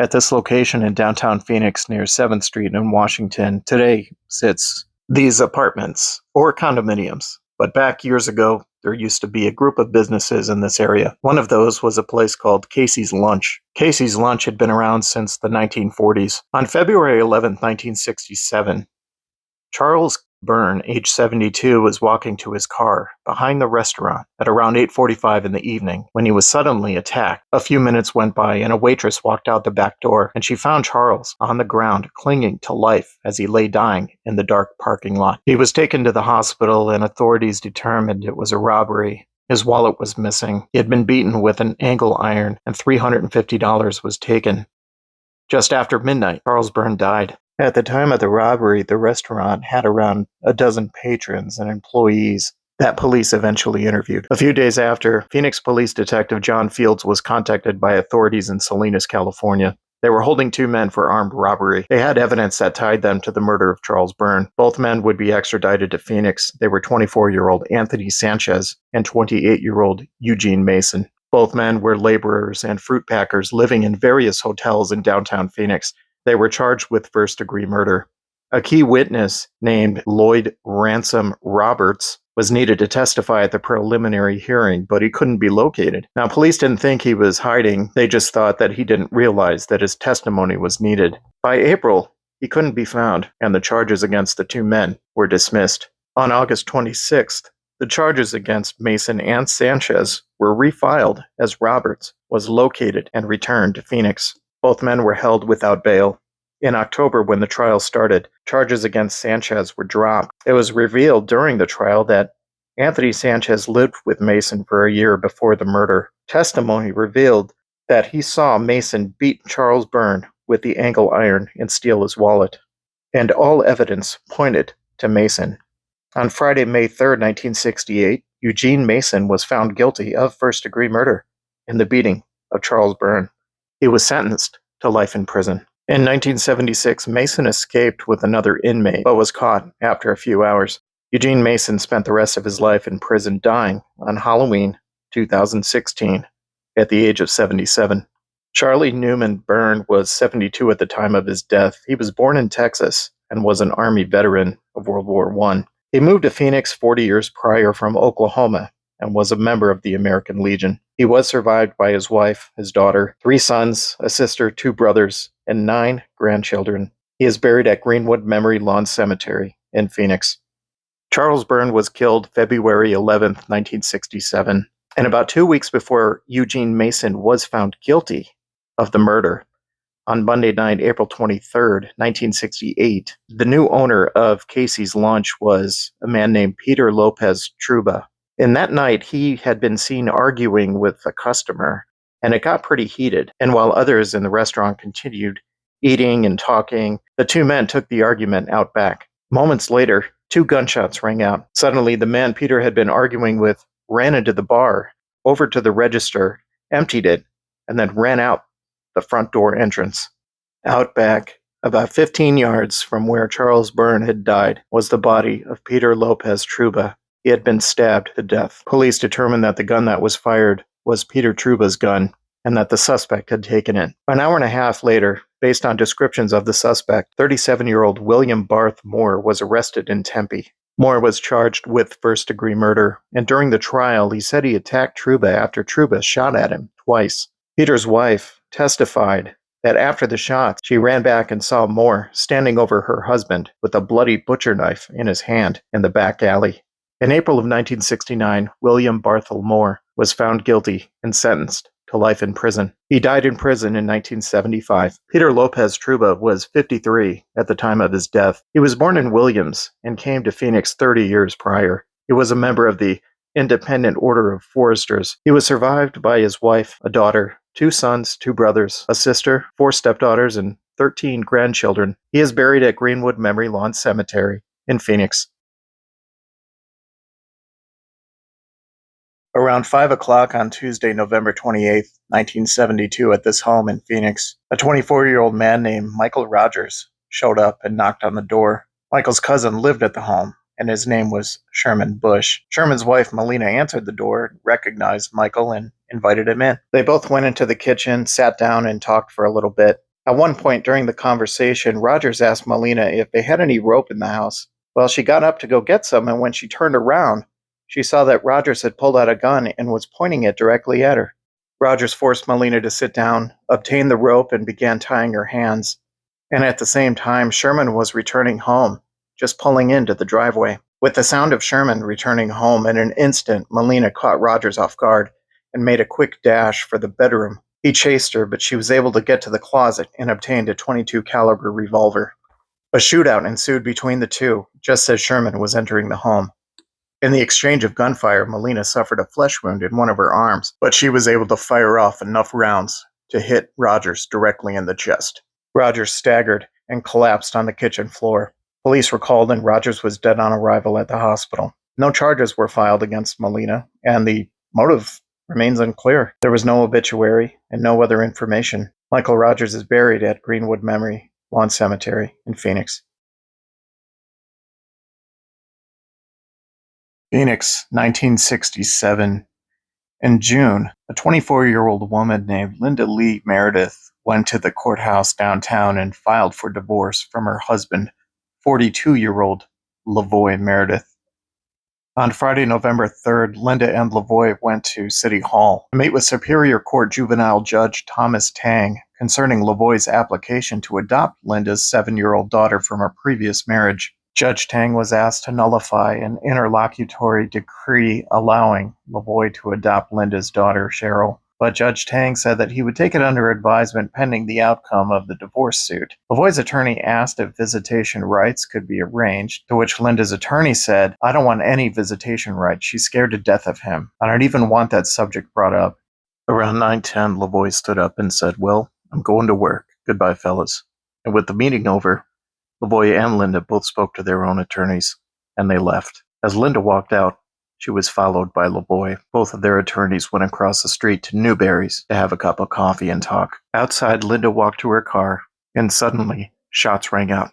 At this location in downtown Phoenix near 7th Street in Washington, today sits these apartments or condominiums. But back years ago, there used to be a group of businesses in this area. One of those was a place called Casey's Lunch. Casey's Lunch had been around since the 1940s. On February 11, 1967, Charles Byrne, age 72, was walking to his car behind the restaurant at around 8:45 in the evening when he was suddenly attacked. A few minutes went by and a waitress walked out the back door and she found Charles on the ground clinging to life as he lay dying in the dark parking lot. He was taken to the hospital and authorities determined it was a robbery. His wallet was missing. He had been beaten with an angle iron and $350 was taken. Just after midnight, Charles Byrne died. At the time of the robbery, the restaurant had around a dozen patrons and employees that police eventually interviewed. A few days after, Phoenix Police Detective John Fields was contacted by authorities in Salinas, California. They were holding two men for armed robbery. They had evidence that tied them to the murder of Charles Byrne. Both men would be extradited to Phoenix. They were 24-year-old Anthony Sanchez and 28-year-old Eugene Mason. Both men were laborers and fruit packers living in various hotels in downtown Phoenix. They were charged with first-degree murder. A key witness named Lloyd Ransom Roberts was needed to testify at the preliminary hearing, but he couldn't be located. Now, police didn't think he was hiding. They just thought that he didn't realize that his testimony was needed. By April, he couldn't be found, and the charges against the two men were dismissed. On August 26th, the charges against Mason and Sanchez were refiled as Roberts was located and returned to Phoenix. Both men were held without bail. In October, when the trial started, charges against Sanchez were dropped. It was revealed during the trial that Anthony Sanchez lived with Mason for a year before the murder. Testimony revealed that he saw Mason beat Charles Byrne with the angle iron and steal his wallet. And all evidence pointed to Mason. On Friday, May 3, 1968, Eugene Mason was found guilty of first-degree murder in the beating of Charles Byrne. He was sentenced to life in prison. In 1976, Mason escaped with another inmate, but was caught after a few hours. Eugene Mason spent the rest of his life in prison, dying on Halloween 2016 at the age of 77. Charlie Newman Byrne was 72 at the time of his death. He was born in Texas and was an Army veteran of World War I. He moved to Phoenix 40 years prior from Oklahoma and was a member of the American Legion. He was survived by his wife, his daughter, 3 sons, a sister, 2 brothers, and 9 grandchildren. He is buried at Greenwood Memory Lawn Cemetery in Phoenix. Charles Byrne was killed February 11, 1967, and about 2 weeks before Eugene Mason was found guilty of the murder, on Monday night, April 23, 1968, the new owner of Casey's Lunch was a man named Peter Lopez Truba. In that night, he had been seen arguing with a customer, and it got pretty heated. And while others in the restaurant continued eating and talking, the two men took the argument out back. Moments later, 2 gunshots rang out. Suddenly, the man Peter had been arguing with ran into the bar, over to the register, emptied it, and then ran out the front door entrance. Out back, about 15 yards from where Charles Byrne had died, was the body of Peter Lopez Truba. He had been stabbed to death. Police determined that the gun that was fired was Peter Truba's gun and that the suspect had taken it. An hour and a half later, based on descriptions of the suspect, 37-year-old William Barth Moore was arrested in Tempe. Moore was charged with first-degree murder, and during the trial, he said he attacked Truba after Truba shot at him twice. Peter's wife testified that after the shots, she ran back and saw Moore standing over her husband with a bloody butcher knife in his hand in the back alley. In April of 1969, William Barthel Moore was found guilty and sentenced to life in prison. He died in prison in 1975. Peter Lopez Truba was 53 at the time of his death. He was born in Williams and came to Phoenix 30 years prior. He was a member of the Independent Order of Foresters. He was survived by his wife, a daughter, 2 sons, 2 brothers, a sister, 4 stepdaughters, and 13 grandchildren. He is buried at Greenwood Memory Lawn Cemetery in Phoenix. Around 5 o'clock on Tuesday, November 28, 1972, at this home in Phoenix, a 24-year-old man named Michael Rodgers showed up and knocked on the door. Michael's cousin lived at the home, and his name was Sherman Bush. Sherman's wife, Melina, answered the door, recognized Michael, and invited him in. They both went into the kitchen, sat down, and talked for a little bit. At one point during the conversation, Rodgers asked Melina if they had any rope in the house. Well, she got up to go get some, and when she turned around, she saw that Rodgers had pulled out a gun and was pointing it directly at her. Rodgers forced Melina to sit down, obtained the rope, and began tying her hands. And at the same time, Sherman was returning home, just pulling into the driveway. With the sound of Sherman returning home, in an instant, Melina caught Rodgers off guard and made a quick dash for the bedroom. He chased her, but she was able to get to the closet and obtained a .22 caliber revolver. A shootout ensued between the two, just as Sherman was entering the home. In the exchange of gunfire, Melina suffered a flesh wound in one of her arms, but she was able to fire off enough rounds to hit Rodgers directly in the chest. Rodgers staggered and collapsed on the kitchen floor. Police were called and Rodgers was dead on arrival at the hospital. No charges were filed against Melina, and the motive remains unclear. There was no obituary and no other information. Michael Rodgers is buried at Greenwood Memory Lawn Cemetery in Phoenix. Phoenix, 1967. In June, a 24-year-old woman named Linda Lee Meredith went to the courthouse downtown and filed for divorce from her husband, 42-year-old LeVoy Meredith. On Friday, November 3rd, Linda and LeVoy went to City Hall to meet with Superior Court Juvenile Judge Thomas Tang concerning LeVoy's application to adopt Linda's 7-year-old daughter from her previous marriage. Judge Tang was asked to nullify an interlocutory decree allowing LeVoy to adopt Linda's daughter, Cheryl, but Judge Tang said that he would take it under advisement pending the outcome of the divorce suit. LeVoy's attorney asked if visitation rights could be arranged, to which Linda's attorney said, "I don't want any visitation rights. She's scared to death of him. I don't even want that subject brought up." Around 9:10, LeVoy stood up and said, "Well, I'm going to work. Goodbye, fellas." And with the meeting over, LeVoy and Linda both spoke to their own attorneys, and they left. As Linda walked out, she was followed by LeVoy. Both of their attorneys went across the street to Newberry's to have a cup of coffee and talk. Outside, Linda walked to her car, and suddenly, shots rang out.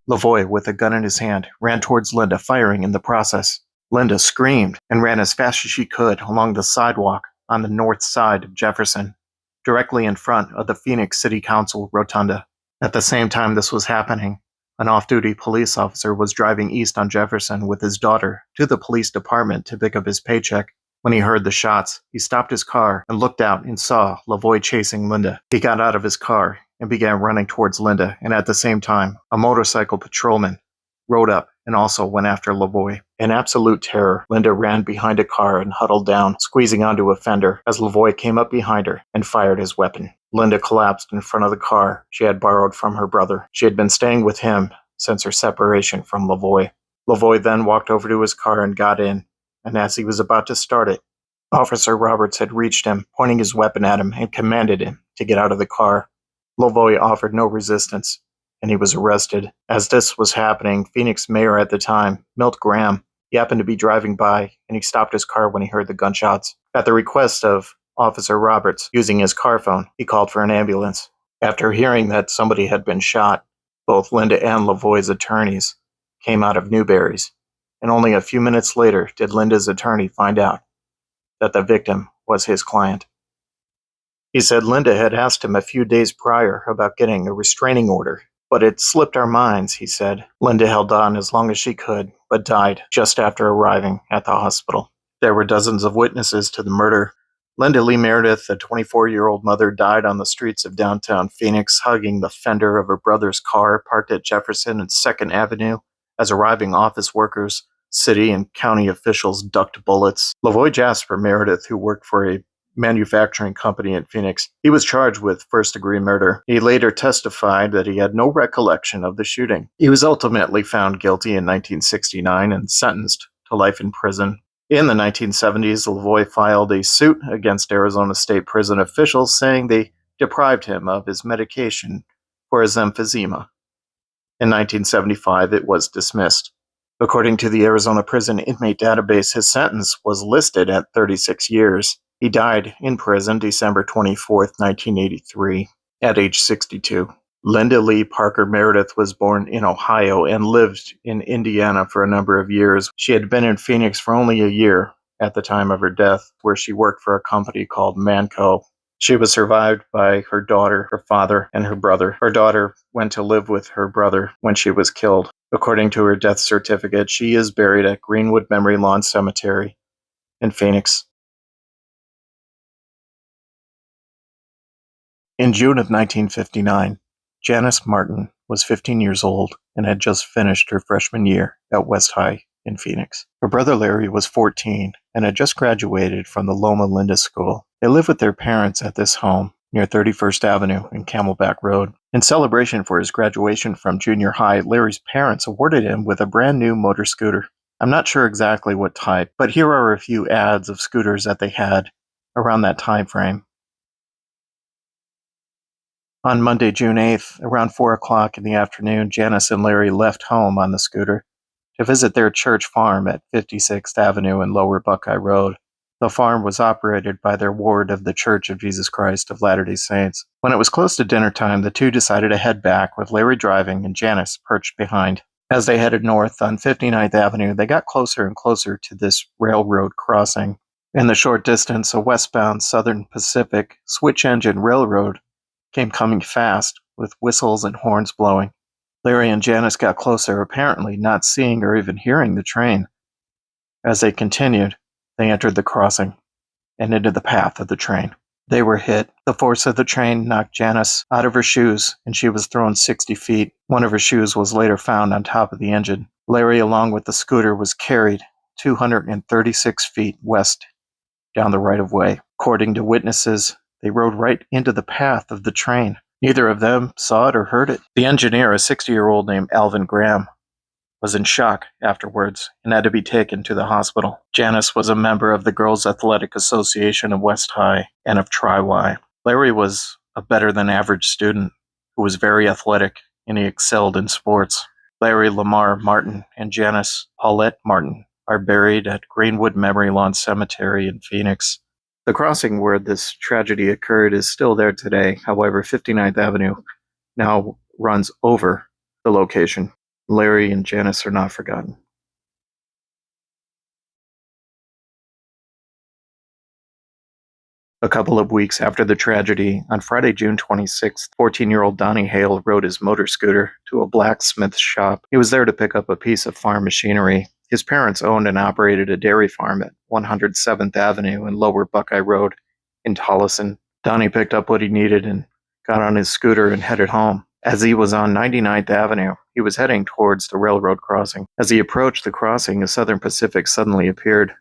LeVoy, with a gun in his hand, ran towards Linda, firing in the process. Linda screamed and ran as fast as she could along the sidewalk on the north side of Jefferson, directly in front of the Phoenix City Council rotunda. At the same time this was happening, an off-duty police officer was driving east on Jefferson with his daughter to the police department to pick up his paycheck. When he heard the shots, he stopped his car and looked out and saw LeVoy chasing Linda. He got out of his car and began running towards Linda, and at the same time, a motorcycle patrolman rode up and also went after LeVoy. In absolute terror, Linda ran behind a car and huddled down, squeezing onto a fender as LeVoy came up behind her and fired his weapon. Linda collapsed in front of the car she had borrowed from her brother. She had been staying with him since her separation from LeVoy. LeVoy then walked over to his car and got in, and as he was about to start it, Officer Roberts had reached him, pointing his weapon at him and commanded him to get out of the car. LeVoy offered no resistance, and he was arrested. As this was happening, Phoenix mayor at the time, Milt Graham, he happened to be driving by, and he stopped his car when he heard the gunshots. At the request of Officer Roberts, using his car phone, he called for an ambulance. After hearing that somebody had been shot, both Linda and LeVoy's attorneys came out of Newberry's, and only a few minutes later did Linda's attorney find out that the victim was his client. He said Linda had asked him a few days prior about getting a restraining order, but it slipped our minds, he said. Linda held on as long as she could, but died just after arriving at the hospital. There were dozens of witnesses to the murder. Linda Lee Meredith, a 24-year-old mother, died on the streets of downtown Phoenix, hugging the fender of her brother's car parked at Jefferson and 2nd Avenue as arriving office workers, city and county officials ducked bullets. LeVoy Jasper Meredith, who worked for a manufacturing company in Phoenix, he was charged with first-degree murder. He later testified that he had no recollection of the shooting. He was ultimately found guilty in 1969 and sentenced to life in prison. In the 1970s, LeVoy filed a suit against Arizona State Prison officials saying they deprived him of his medication for his emphysema. In 1975, it was dismissed. According to the Arizona Prison Inmate Database, his sentence was listed at 36 years. He died in prison December 24, 1983, at age 62. Linda Lee Parker Meredith was born in Ohio and lived in Indiana for a number of years. She had been in Phoenix for only a year at the time of her death, where she worked for a company called Manco. She was survived by her daughter, her father, and her brother. Her daughter went to live with her brother when she was killed. According to her death certificate, she is buried at Greenwood Memory Lawn Cemetery in Phoenix. In June of 1959, Janice Martin was 15 years old and had just finished her freshman year at West High in Phoenix. Her brother Larry was 14 and had just graduated from the Loma Linda School. They lived with their parents at this home near 31st Avenue and Camelback Road. In celebration for his graduation from junior high, Larry's parents awarded him with a brand new motor scooter. I'm not sure exactly what type, but here are a few ads of scooters that they had around that time frame. On Monday, June 8th, around 4 o'clock in the afternoon, Janice and Larry left home on the scooter to visit their church farm at 56th Avenue and Lower Buckeye Road. The farm was operated by their ward of the Church of Jesus Christ of Latter-day Saints. When it was close to dinner time, the two decided to head back, with Larry driving and Janice perched behind. As they headed north on 59th Avenue, they got closer and closer to this railroad crossing. In the short distance, a westbound Southern Pacific switch-engine railroad came coming fast, with whistles and horns blowing. Larry and Janice got closer, apparently not seeing or even hearing the train. As they continued, they entered the crossing and into the path of the train. They were hit. The force of the train knocked Janice out of her shoes, and she was thrown 60 feet. One of her shoes was later found on top of the engine. Larry, along with the scooter, was carried 236 feet west down the right-of-way. According to witnesses, they rode right into the path of the train. Neither of them saw it or heard it. The engineer, a 60-year-old named Alvin Graham, was in shock afterwards and had to be taken to the hospital. Janice was a member of the Girls Athletic Association of West High and of Tri-Y. Larry was a better-than-average student who was very athletic, and he excelled in sports. Larry Lamar Martin and Janice Paulette Martin are buried at Greenwood Memory Lawn Cemetery in Phoenix. The crossing where this tragedy occurred is still there today. However, 59th Avenue now runs over the location. Larry and Janice are not forgotten. A couple of weeks after the tragedy, on Friday, June 26th, 14-year-old Donnie Hale rode his motor scooter to a blacksmith shop. He was there to pick up a piece of farm machinery. His parents owned and operated a dairy farm at 107th Avenue and Lower Buckeye Road in Tolleson. Donnie picked up what he needed and got on his scooter and headed home. As he was on 99th Avenue, he was heading towards the railroad crossing. As he approached the crossing, a Southern Pacific suddenly appeared.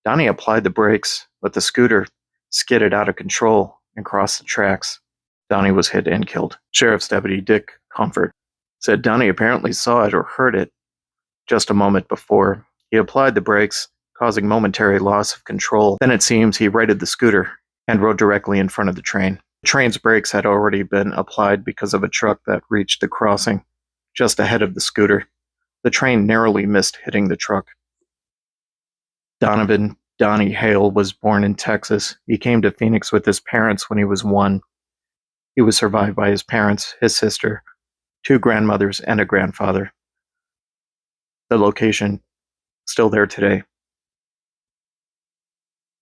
Donnie applied the brakes, but the scooter skidded out of control and crossed the tracks. Donnie was hit and killed. Sheriff's Deputy Dick Comfort said Donnie apparently saw it or heard it just a moment before. He applied the brakes, causing momentary loss of control. Then it seems he righted the scooter and rode directly in front of the train. The train's brakes had already been applied because of a truck that reached the crossing just ahead of the scooter. The train narrowly missed hitting the truck. Donnie Hale was born in Texas. He came to Phoenix with his parents when he was 1. He was survived by his parents, his sister, 2 grandmothers, and a grandfather. The location, still there today.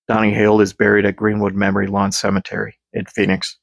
Donnie Hale is buried at Greenwood Memory Lawn Cemetery in Phoenix.